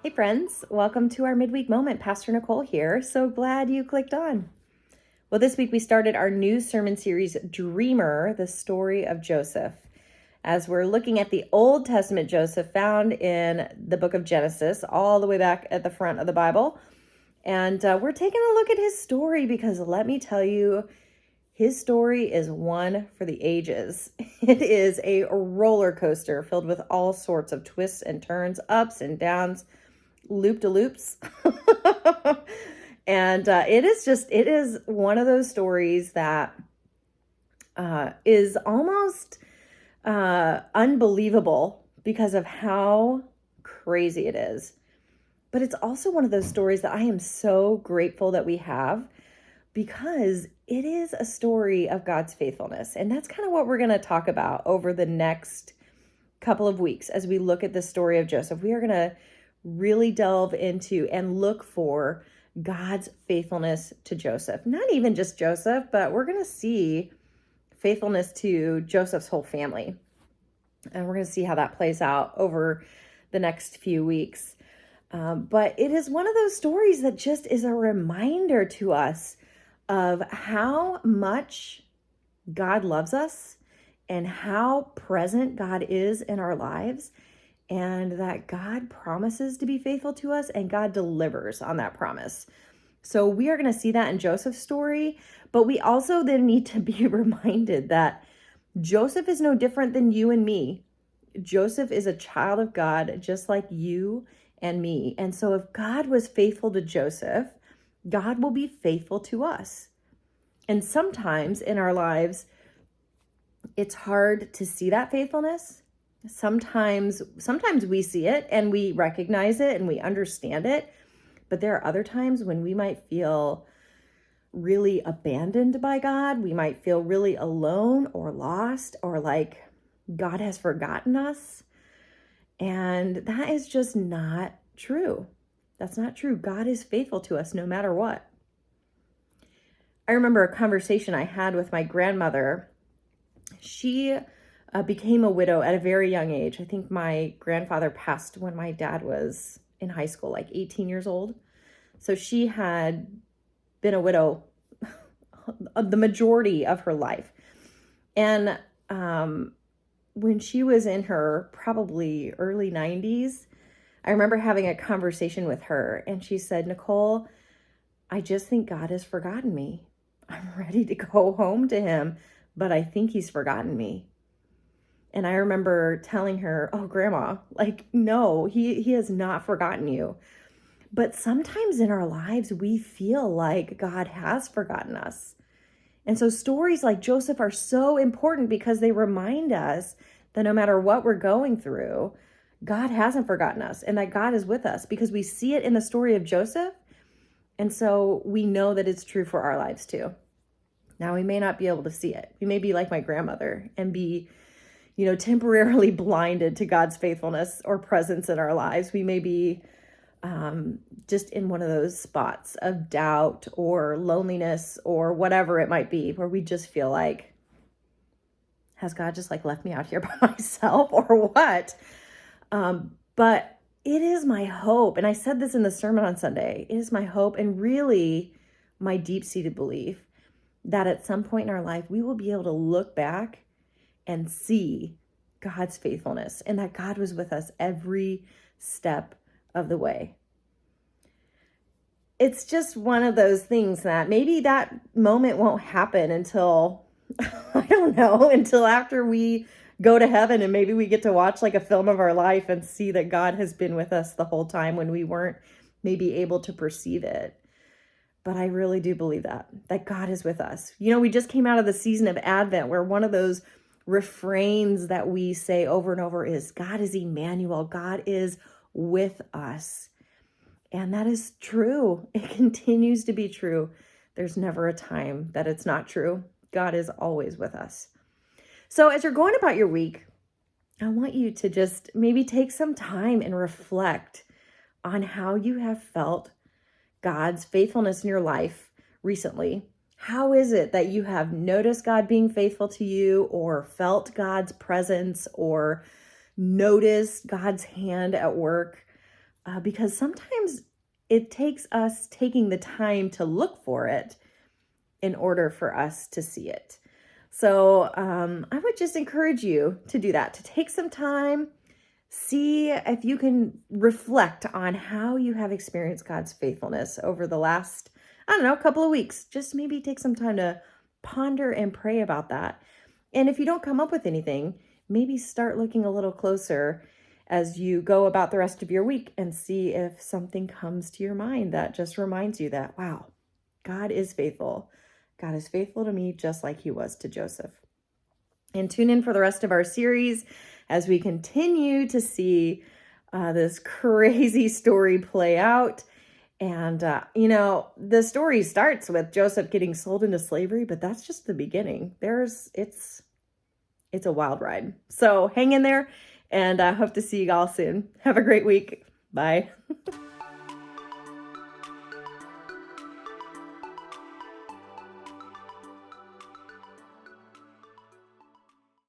Hey friends, welcome to our Midweek Moment. Pastor Nicole here. So glad you clicked on. Well, this week we started our new sermon series, Dreamer, the story of Joseph. As we're looking at the Old Testament Joseph found in the book of Genesis, all the way back at the front of the Bible. And we're taking a look at his story because let me tell you, his story is one for the ages. It is a roller coaster filled with all sorts of twists and turns, ups and downs, loop-de-loops. And it is one of those stories that is almost unbelievable because of how crazy it is. But it's also one of those stories that I am so grateful that we have because it is a story of God's faithfulness. And that's kind of what we're going to talk about over the next couple of weeks as we look at the story of Joseph. We are going to really delve into and look for God's faithfulness to Joseph. Not even just Joseph, but we're going to see faithfulness to Joseph's whole family. And we're going to see how that plays out over the next few weeks. But it is one of those stories that just is a reminder to us of how much God loves us and how present God is in our lives, and that God promises to be faithful to us and God delivers on that promise. So we are going to see that in Joseph's story, but we also then need to be reminded that Joseph is no different than you and me. Joseph is a child of God, just like you and me. And so if God was faithful to Joseph, God will be faithful to us. And sometimes in our lives, it's hard to see that faithfulness. Sometimes we see it and we recognize it and we understand it, but there are other times when we might feel really abandoned by God. We might feel really alone or lost or like God has forgotten us. And that is just not true. That's not true. God is faithful to us no matter what. I remember a conversation I had with my grandmother. She became a widow at a very young age. I think my grandfather passed when my dad was in high school, like 18 years old. So she had been a widow the majority of her life. And when she was in her probably early 90s, I remember having a conversation with her and she said, "Nicole, I just think God has forgotten me. I'm ready to go home to him, but I think he's forgotten me." And I remember telling her, "Oh, Grandma, like, no, he has not forgotten you." But sometimes in our lives, we feel like God has forgotten us. And so stories like Joseph are so important because they remind us that no matter what we're going through, God hasn't forgotten us and that God is with us because we see it in the story of Joseph. And so we know that it's true for our lives too. Now, we may not be able to see it. We may be like my grandmother and be temporarily blinded to God's faithfulness or presence in our lives. We may be just in one of those spots of doubt or loneliness or whatever it might be, where we just feel like, has God just like left me out here by myself or what? But it is my hope, and I said this in the sermon on Sunday, it is my hope and really my deep-seated belief that at some point in our life, we will be able to look back and see God's faithfulness and that God was with us every step of the way. It's just one of those things that maybe that moment won't happen until, I don't know, until after we go to heaven and maybe we get to watch like a film of our life and see that God has been with us the whole time when we weren't maybe able to perceive it. But I really do believe that God is with us. We just came out of the season of Advent where one of those refrains that we say over and over is, God is Emmanuel, God is with us. And that is true. It continues to be true. There's never a time that it's not true. God is always with us. So as you're going about your week, I want you to just maybe take some time and reflect on how you have felt God's faithfulness in your life recently. How is it that you have noticed God being faithful to you or felt God's presence or noticed God's hand at work? because sometimes it takes us taking the time to look for it in order for us to see it. So I would just encourage you to do that, to take some time, see if you can reflect on how you have experienced God's faithfulness over the last, I don't know, couple of weeks. Just maybe take some time to ponder and pray about that. And if you don't come up with anything, maybe start looking a little closer as you go about the rest of your week and see if something comes to your mind that just reminds you that, wow, God is faithful. God is faithful to me just like he was to Joseph. And tune in for the rest of our series as we continue to see this crazy story play out. And, the story starts with Joseph getting sold into slavery, but that's just the beginning. It's a wild ride. So hang in there, and I hope to see you all soon. Have a great week. Bye.